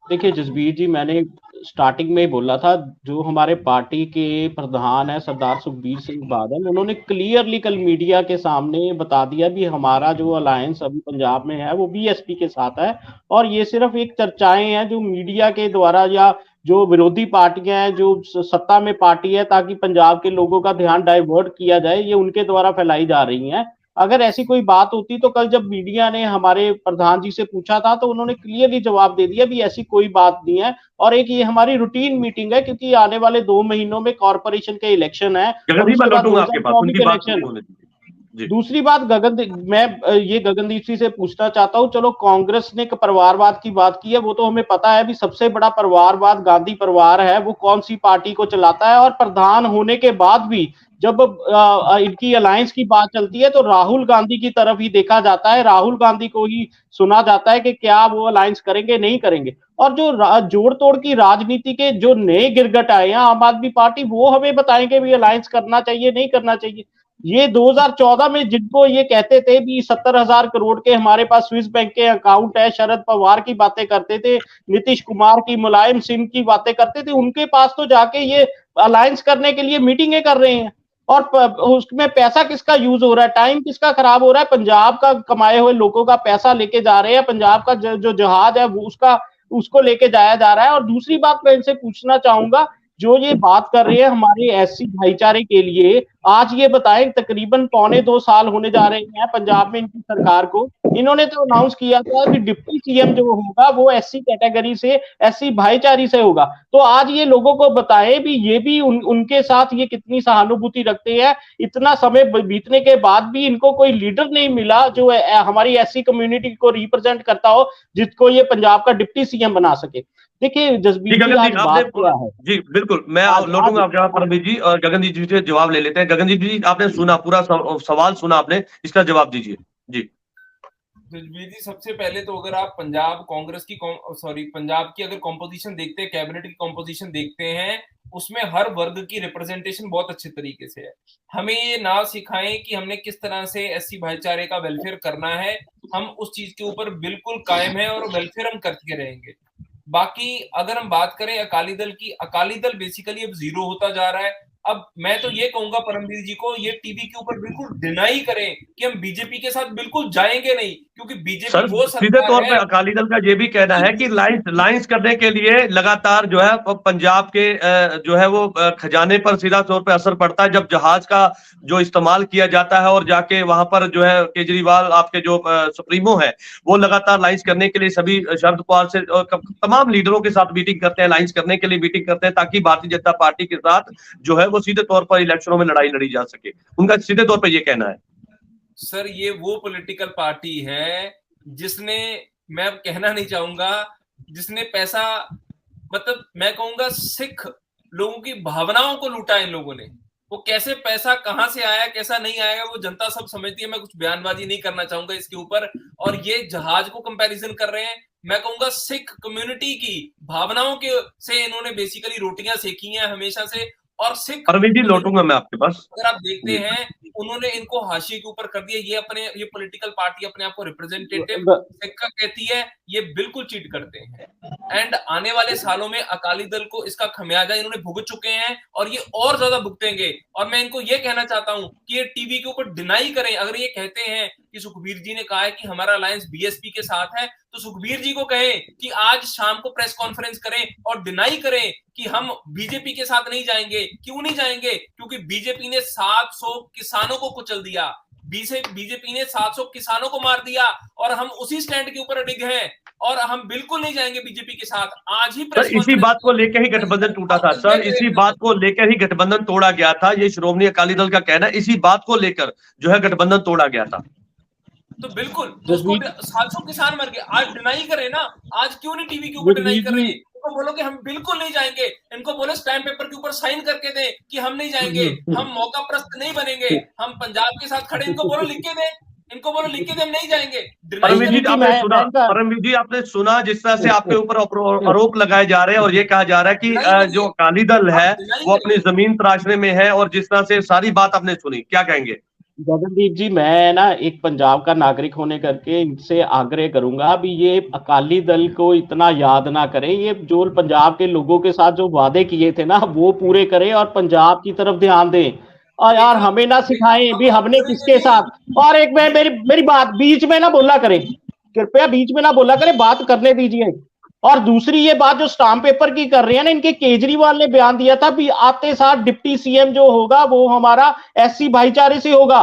देखिए जसबीर जी, मैंने स्टार्टिंग में ही बोला था, जो हमारे पार्टी के प्रधान है सरदार सुखबीर सिंह बादल, उन्होंने क्लियरली कल मीडिया के सामने बता दिया भी हमारा जो अलायंस अभी पंजाब में है वो बीएसपी के साथ है, और ये सिर्फ एक चर्चाएं हैं जो मीडिया के द्वारा या जो विरोधी पार्टियां हैं, जो सत्ता में पार्टी है, ताकि पंजाब के लोगों का ध्यान डाइवर्ट किया जाए, ये उनके द्वारा फैलाई जा रही हैं। अगर ऐसी कोई बात होती तो कल जब मीडिया ने हमारे प्रधान जी से पूछा था तो उन्होंने क्लियरली जवाब दे दिया भी ऐसी कोई बात नहीं है, और एक ये हमारी रूटीन मीटिंग है क्योंकि आने वाले 2 महीनों में कॉर्पोरेशन के इलेक्शन है और उसके बाद 2024 के इलेक्शन। दूसरी बात गगनदीप सिंह से पूछना चाहता हूं, चलो कांग्रेस ने परिवारवाद की बात की है, वो तो हमें पता है भी सबसे बड़ा परिवारवाद गांधी परिवार है, वो कौन सी पार्टी को चलाता है, और प्रधान होने के बाद भी जब इनकी अलायंस की बात चलती है तो राहुल गांधी की तरफ ही देखा जाता है, राहुल गांधी को ही सुना जाता है कि क्या वो अलायंस करेंगे नहीं करेंगे। और जो जोड़ तोड़ की राजनीति के जो नए गिरगट आए हैं आम आदमी पार्टी, वो हमें बताएंगे भी अलायंस करना चाहिए नहीं करना चाहिए। ये 2014 में जिनको ये कहते थे भी 70,000 करोड़ के हमारे पास स्विस बैंक के अकाउंट है, शरद पवार की बातें करते थे, नीतीश कुमार की, मुलायम सिंह की बातें करते थे, उनके पास तो जाके ये अलायंस करने के लिए मीटिंगें कर रहे हैं। और उसमें पैसा किसका यूज हो रहा है, टाइम किसका खराब हो रहा है, पंजाब का कमाए हुए लोगों का पैसा लेके जा रहे हैं, पंजाब का जो जहाज है वो उसको लेके जाया जा रहा है। और दूसरी बात मैं इनसे पूछना चाहूंगा, जो ये बात कर रहे हैं हमारे एससी भाईचारे के लिए, आज ये बताएं तकरीबन 1.25 साल होने जा रहे हैं पंजाब में इनकी सरकार को, इन्होंने तो अनाउंस किया था कि डिप्टी सीएम जो होगा वो एससी कैटेगरी से, एससी भाईचारे से होगा। तो आज ये लोगों को बताएं भी ये भी उनके साथ ये कितनी सहानुभूति रखते हैं, इतना समय बीतने के बाद भी इनको कोई लीडर नहीं मिला जो हमारी एससी कम्युनिटी को रिप्रेजेंट करता हो, जिसको ये पंजाब का डिप्टी सीएम बना सके। देखिए जसबीर जी, आज बात क्या है जी, बिल्कुल मैं लौटूंगा आपके पास परमवीर जी, और गगनदीप जी से जवाब ले लेते हैं। गगनदीप जी, आपने सुना पूरा सवाल सुना आपने, इसका जवाब दीजिए जी। जसबीर जी, सबसे पहले तो अगर आप पंजाब कांग्रेस की पंजाब की अगर कॉम्पोजिशन देखते हैं, कैबिनेट की कॉम्पोजिशन देखते हैं, उसमें हर वर्ग की रिप्रेजेंटेशन बहुत अच्छे तरीके से है। हमें ये ना सिखाएं कि हमने किस तरह से एससी भाईचारे का वेलफेयर करना है, हम उस चीज के ऊपर बिल्कुल कायम है और वेलफेयर हम करते रहेंगे। बाकी अगर हम बात करें अकाली दल की, अकाली दल बेसिकली अब जीरो होता जा रहा है। अब मैं तो ये कहूंगा परमवीर जी को, ये टीवी के ऊपर बिल्कुल डिनाई करें कि हम बीजेपी के साथ बिल्कुल जाएंगे नहीं, क्योंकि बीजेपी वो सीधे तौर पे अकाली दल का ये भी कहना है कि लाइंस करने के लिए लगातार जो है पंजाब के जो है वो खजाने पर सीधा तौर पे असर पड़ता है, जब जहाज का जो इस्तेमाल किया जाता है और जाके वहां पर जो है केजरीवाल आपके जो सुप्रीमो है वो लगातार लाइंस करने के लिए सभी शरद पवार से तमाम लीडरों के साथ मीटिंग करते हैं, लाइंस करने के लिए मीटिंग करते हैं, ताकि भारतीय जनता पार्टी के साथ जो है वो सीधे तौर पर इलेक्शनों में लड़ाई लड़ी जा सके। उनका सीधे तौर पर ये कहना है। सर, ये वो पॉलिटिकल पार्टी है जिसने, मैं कहना नहीं चाहूंगा, जिसने पैसा, मतलब मैं कहूंगा सिख लोगों की भावनाओं को लूटा इन लोगों ने। वो कैसे पैसा कहां से आया कैसा नहीं आएगा वो जनता सब समझती है, मैं कुछ बयानबाजी नहीं करना चाहूंगा इसके ऊपर। और ये जहाज को कंपैरिजन कर रहे हैं, मैं कहूंगा सिख कम्युनिटी की भावनाओं के से इन्होंने बेसिकली रोटियां सेकी हैं हमेशा से। और सिख लौटूंगा मैं आपके पास, अगर आप देखते हैं उन्होंने इनको हाशिए के ऊपर कर दिया। ये पॉलिटिकल पार्टी अपने आप को रिप्रेजेंटेटिव सिख का कहती है, ये बिल्कुल चीट करते हैं। एंड आने वाले सालों में अकाली दल को इसका खमियाजा इन्होंने भुगत चुके हैं और ये और ज्यादा भुगतेंगे। और मैं इनको ये कहना चाहता हूं कि ये टीवी के ऊपर डिनाई करें। अगर ये कहते हैं कि सुखबीर जी ने कहा है कि हमारा अलायंस बीएसपी के साथ है, तो सुखबीर जी को कहें कि आज शाम को प्रेस कॉन्फ्रेंस करें और डिनाई करें कि हम बीजेपी के साथ नहीं जाएंगे। क्यों नहीं जाएंगे? क्योंकि बीजेपी ने 700 किसानों को कुचल दिया, बीजेपी ने 700 किसानों को मार दिया और हम उसी स्टैंड के ऊपर अडिग हैं और हम बिल्कुल नहीं जाएंगे बीजेपी के साथ। आज ही सर इसी बात को लेकर ही गठबंधन टूटा था सर, इसी बात को लेकर ही गठबंधन तोड़ा गया था। ये श्रोमणी अकाली दल का कहना है, इसी बात को लेकर जो है गठबंधन तोड़ा गया था। तो बिल्कुल 700 किसान मर गए, आज डिनाई करें ना। आज क्यों नहीं टीवी के ऊपर डिनाई कर रहे हैं? इनको बोलो कि हम बिल्कुल नहीं जाएंगे, इनको बोलो स्टैम्प पेपर के ऊपर साइन करके दें कि हम नहीं जाएंगे, हम मौका प्रस्त नहीं बनेंगे, हम पंजाब के साथ खड़े। इनको बोलो लिख के दें, हम नहीं जाएंगे। परमवीर जी आपने सुना जिस तरह से आपके ऊपर आरोप लगाए जा रहे हैं और ये कहा जा रहा है कि जो अकाली दल है वो अपनी जमीन तराशने में है, और जिस तरह से सारी बात आपने सुनी, क्या कहेंगे? गगनदीप जी, मैं ना एक पंजाब का नागरिक होने करके इनसे आग्रह करूंगा भी ये अकाली दल को इतना याद ना करें। ये जो पंजाब के लोगों के साथ जो वादे किए थे ना वो पूरे करें और पंजाब की तरफ ध्यान दें। और यार हमें ना सिखाएं भी हमने किसके साथ। और एक मेरी बात बीच में ना बोला करें, कृपया बीच में ना बोला करें, बात करने दीजिए। और दूसरी ये बात जो स्टाम्प पेपर की कर रहे हैं ना, इनके केजरीवाल ने बयान दिया था भी आते साथ डिप्टी सीएम जो होगा वो हमारा एससी भाईचारे से होगा।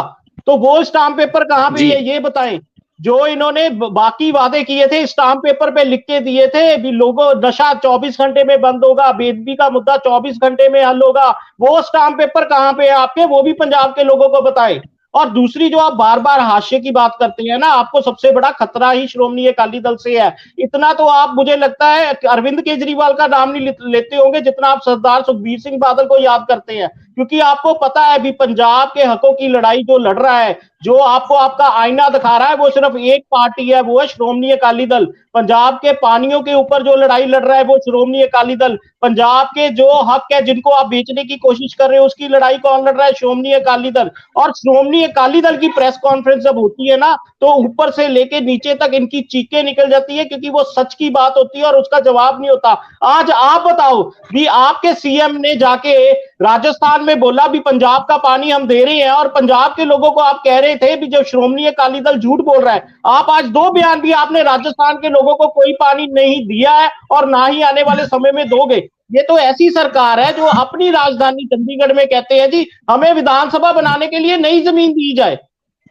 तो वो स्टाम्प पेपर कहाँ पे है, ये बताएं। जो इन्होंने बाकी वादे किए थे स्टाम्प पेपर पे लिख के दिए थे, भी लोगों नशा 24 घंटे में बंद होगा, बेदबी का मुद्दा 24 घंटे में हल होगा, वो स्टाम्प पेपर कहाँ पे है आपके, वो भी पंजाब के लोगों को बताएं। और दूसरी जो आप बार बार हाशिए की बात करते हैं ना, आपको सबसे बड़ा खतरा ही श्रोमणी अकाली दल से है। इतना तो आप, मुझे लगता है, अरविंद केजरीवाल का नाम नहीं लेते होंगे जितना आप सरदार सुखबीर सिंह बादल को याद करते हैं, क्योंकि आपको पता है भी पंजाब के हकों की लड़ाई जो लड़ रहा है, जो आपको आपका आईना दिखा रहा है, वो सिर्फ एक पार्टी है, वो है श्रोमणी अकाली दल। पंजाब के पानियों के ऊपर जो लड़ाई लड़ रहा है वो श्रोमणी अकाली दल। पंजाब के जो हक है जिनको आप बेचने की कोशिश कर रहे हो, उसकी लड़ाई कौन लड़ रहा है? श्रोमणी अकाली दल। और श्रोमणी अकाली दल की प्रेस कॉन्फ्रेंस जब होती है ना, तो ऊपर से लेके नीचे तक इनकी चीखें निकल जाती है, क्योंकि वो सच की बात होती है और उसका जवाब नहीं होता। आज आप बताओ भी, आपके सीएम ने जाके राजस्थान में बोला भी पंजाब का पानी हम दे रहे हैं, और पंजाब के लोगों को आप कह रहे थे भी जब श्रोमणी अकाली दल झूठ बोल रहा है। आप आज 2 बयान भी आपने राजस्थान के लोगों को कोई पानी नहीं दिया है और ना ही आने वाले समय में दोगे। ये तो ऐसी सरकार है जो अपनी राजधानी चंडीगढ़ में कहते हैं जी हमें विधानसभा बनाने के लिए नई जमीन दी जाए।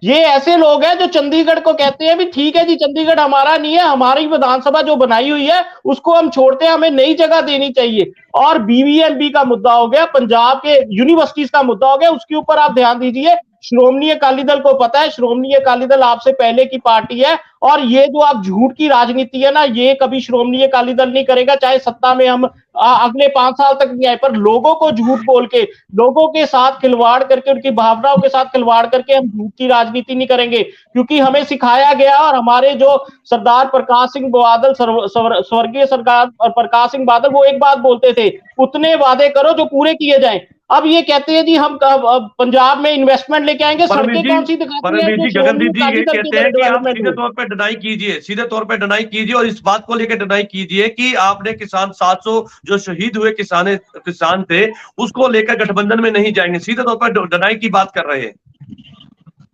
ये ऐसे लोग हैं जो चंडीगढ़ को कहते हैं भी ठीक है जी, चंडीगढ़ हमारा नहीं है, हमारी विधानसभा जो बनाई हुई है उसको हम छोड़ते हैं, हमें नई जगह देनी चाहिए। और बीवीएमबी का मुद्दा हो गया, पंजाब के यूनिवर्सिटीज का मुद्दा हो गया, उसके ऊपर आप ध्यान दीजिए। श्रोमणी अकाली दल को पता है, श्रोमणी अकाली दल आपसे पहले की पार्टी है, और ये जो आप झूठ की राजनीति है ना, ये कभी श्रोमणी अकाली दल नहीं करेगा, चाहे सत्ता में हम अगले 5 साल तक नहीं आए। पर लोगों को झूठ बोल के, लोगों के साथ खिलवाड़ करके, उनकी भावनाओं के साथ खिलवाड़ करके हम झूठ की राजनीति नहीं करेंगे, क्योंकि हमें सिखाया गया। और हमारे जो सरदार प्रकाश सिंह बादल, स्वर्गीय सरदार प्रकाश सिंह बादल, वो एक बात बोलते थे, उतने वादे करो जो पूरे किए जाएं। अब ये कहते हैं जी हम पंजाब में इन्वेस्टमेंट लेके आएंगे, सड़कें कौन सी दिखाती हैं? गगनदीप जी ये कहते हैं कि आप सीधे तौर पे डिनाई कीजिए, सीधे तौर पे डिनाई कीजिए, और इस बात को लेकर डिनाई कीजिए कि आपने किसान 700 जो शहीद हुए किसान थे उसको लेकर गठबंधन में नहीं जाएंगे, सीधे तौर पर डिनाई की बात कर रहे हैं।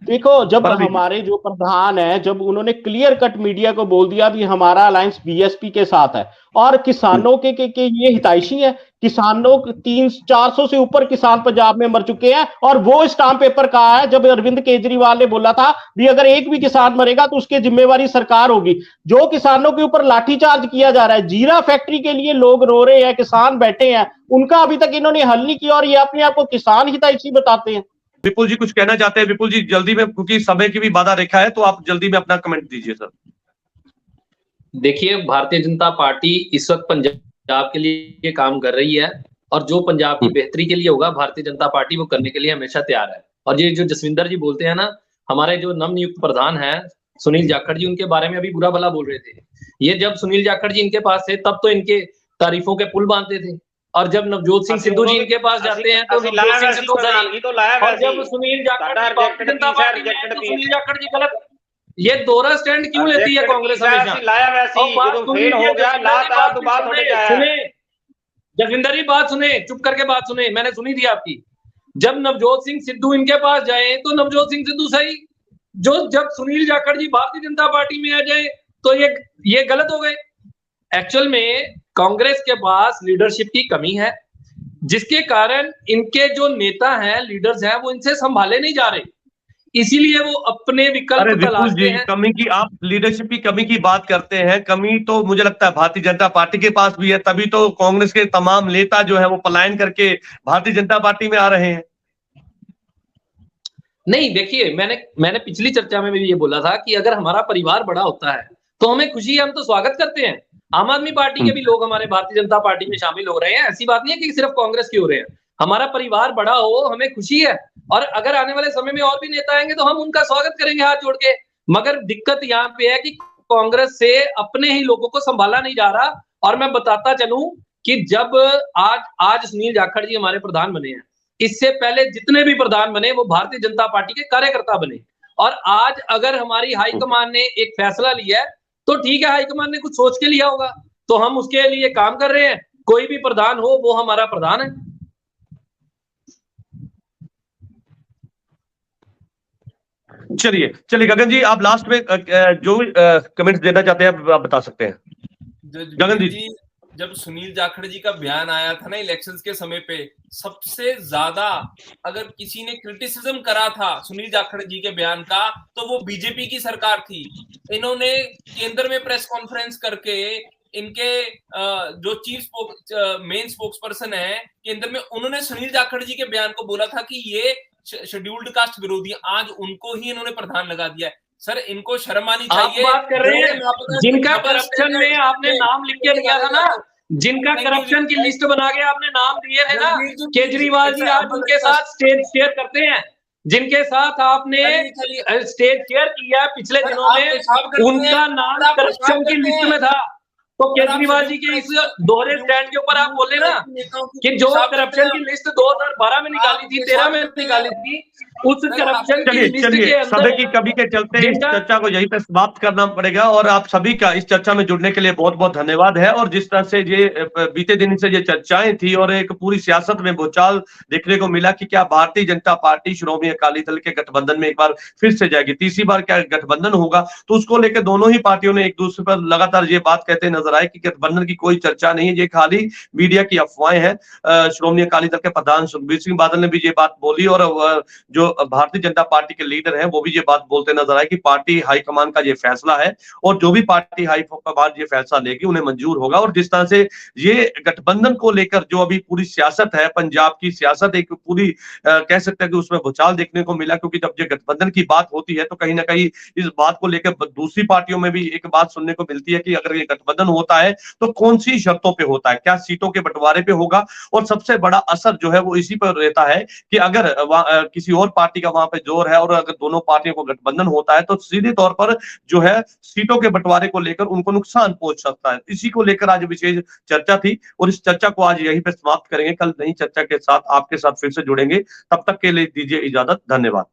देखो, जब हमारे जो प्रधान है, जब उन्होंने क्लियर कट मीडिया को बोल दिया भी हमारा अलायंस बीएसपी के साथ है और किसानों के ये हितैषी है, किसानों 300-400 से ऊपर किसान पंजाब में मर चुके हैं, और वो स्टाम्प पेपर कहा है जब अरविंद केजरीवाल ने बोला था भी अगर एक भी किसान मरेगा तो उसकी जिम्मेवारी सरकार होगी। जो किसानों के ऊपर लाठीचार्ज किया जा रहा है, जीरा फैक्ट्री के लिए लोग रो रहे हैं, किसान बैठे हैं, उनका अभी तक इन्होंने हल नहीं किया, और ये अपने आप को किसान हितैषी बताते हैं। विपुल जी कुछ कहना चाहते हैं? विपुल जी जल्दी में, क्योंकि समय की भी बाधा रेखा है, तो आप जल्दी में अपना कमेंट दीजिए सर। देखिए, भारतीय जनता पार्टी इस वक्त पंजाब के लिए काम कर रही है, और जो पंजाब की बेहतरी के लिए होगा भारतीय जनता पार्टी वो करने के लिए हमेशा तैयार है। और ये जो जसविंदर जी बोलते हैं ना, हमारे जो नवनियुक्त प्रधान हैं सुनील जाखड़ जी, उनके बारे में अभी बुरा भला बोल रहे थे। ये जब सुनील जाखड़ जी इनके पास थे तब तो इनके तारीफों के पुल बांधते थे, और जब नवजोत सिंह सिद्धू जी इनके पास जाते हैं तो नवजोत सिंह सिद्धू सही, और जब सुनील जाखड़ भारतीय जनता पार्टी में तो सुनील जाखड़ जी गलत। ये दोहरा स्टैंड क्यों लेती है कांग्रेस हमेशा? सुने जसविंदर जी, बात सुने, चुप करके बात सुने, मैंने सुनी थी आपकी। जब नवजोत सिंह सिद्धू इनके पास जाए तो नवजोत सिंह सिद्धू सही, जो जब सुनील जाखड़ जी भारतीय जनता पार्टी में आ जाए तो ये गलत हो गए। एक्चुअल में कांग्रेस के पास लीडरशिप की कमी है, जिसके कारण इनके जो नेता हैं, लीडर्स हैं, वो इनसे संभाले नहीं जा रहे, इसीलिए वो अपने विकल्प तलाशते हैं। कमी की, आप लीडरशिप की कमी की बात करते हैं, कमी तो मुझे लगता है भारतीय जनता पार्टी के पास भी है, तभी तो कांग्रेस के तमाम नेता जो है वो पलायन करके भारतीय जनता पार्टी में आ रहे हैं। नहीं, देखिए, मैंने पिछली चर्चा में भी ये बोला था कि अगर हमारा परिवार बड़ा होता है तो हमें खुशी है, हम तो स्वागत करते हैं। आम आदमी पार्टी के भी लोग हमारे भारतीय जनता पार्टी में शामिल हो रहे हैं, ऐसी बात नहीं है कि सिर्फ कांग्रेस के हो रहे हैं। हमारा परिवार बड़ा हो, हमें खुशी है, और अगर आने वाले समय में और भी नेता आएंगे तो हम उनका स्वागत करेंगे हाथ जोड़ के। मगर दिक्कत यहाँ पे है कि कांग्रेस से अपने ही लोगों को संभाला नहीं जा रहा। और मैं बताता चलूं कि जब आज सुनील जाखड़ जी हमारे प्रधान बने हैं, इससे पहले जितने भी प्रधान बने वो भारतीय जनता पार्टी के कार्यकर्ता बने। और आज अगर हमारी हाईकमान ने एक फैसला लिया है तो ठीक है, हाईकमान ने कुछ सोच के लिया होगा, तो हम उसके लिए काम कर रहे हैं। कोई भी प्रधान हो, वो हमारा प्रधान है। चलिए गगन जी, आप लास्ट में जो कमेंट्स देना चाहते हैं आप बता सकते हैं। गगन जी, जब सुनील जाखड़ जी का बयान आया था ना इलेक्शंस के समय पे, सबसे ज्यादा अगर किसी ने क्रिटिसिज्म करा था सुनील जाखड़ जी के बयान का तो वो बीजेपी की सरकार थी। इन्होंने केंद्र में प्रेस कॉन्फ्रेंस करके इनके जो मेन स्पोक्स पर्सन है केंद्र में, उन्होंने सुनील जाखड़ जी के बयान को बोला था कि ये शेड्यूल्ड कास्ट विरोधी, आज उनको ही इन्होंने प्रधान लगा दिया है। सर इनको शर्म आनी चाहिए। आप बात कर रहे हैं जिनका करप्शन में आपने नाम लिख के दिया था ना, जिनका करप्शन की लिस्ट बना के आपने नाम दिए थे ना, केजरीवाल जी आज उनके साथ स्टेज शेयर करते हैं, जिनके साथ आपने स्टेज शेयर किया पिछले दिनों में, उनका नाम करप्शन की लिस्ट में था। तो केजरीवाल जी के इस दोहरे स्टैंड के ऊपर आप बोले ना कि जो करप्शन की लिस्ट 2012 में निकाली थी, 13 में निकाली थी, उस करप्शन की लिस्ट के अंदर समय की कमी के चलते इस चर्चा को यहीं पे समाप्त करना पड़ेगा। और आप सभी का इस चर्चा में जुड़ने के लिए बहुत बहुत धन्यवाद है। और जिस तरह से ये बीते दिन से ये चर्चाएं थी और एक पूरी सियासत में भूचाल देखने को मिला कि क्या भारतीय जनता पार्टी श्रोमणी अकाली दल के गठबंधन में एक बार फिर से जाएगी, तीसरी बार क्या गठबंधन होगा, तो उसको लेकर दोनों ही पार्टियों ने एक दूसरे पर लगातार ये बात कहते नजर आए कि गठबंधन की कोई चर्चा नहीं है, ये खाली मीडिया की अफवाहें हैं। श्रोमणी अकाली दल के प्रधान सुखबीर सिंह बादल ने भी ये बात बोली और जो भारतीय जनता पार्टी के लीडर हैं वो भी ये बात बोलते नजर आए कि पार्टी हाईकमान का ये फैसला है और जो भी पार्टी हाईकमान ये फैसला लेगी उन्हें मंजूर होगा। और जिस तरह से ये गठबंधन को लेकर जो अभी पूरी सियासत है, पंजाब की सियासत एक पूरी कह सकते हैं कि उसमें भूचाल देखने को मिला, क्योंकि जब ये गठबंधन की बात होती है तो कहीं ना कहीं इस बात को लेकर दूसरी पार्टियों में भी एक बात सुनने को मिलती है कि अगर ये गठबंधन होता है तो कौन सी शर्तों पे होता है, क्या सीटों के बंटवारे पे होगा। और सबसे बड़ा असर जो है वो इसी पर रहता है कि अगर किसी और पार्टी का वहां पे जोर है और अगर दोनों पार्टियों को गठबंधन होता है तो सीधे तौर पर जो है सीटों के बंटवारे को लेकर उनको नुकसान पहुंच सकता है। इसी को लेकर आज विशेष चर्चा थी और इस चर्चा को आज यहीं पे समाप्त करेंगे। कल नई चर्चा के साथ आपके साथ फिर से जुड़ेंगे, तब तक के लिए दीजिए इजाजत। धन्यवाद।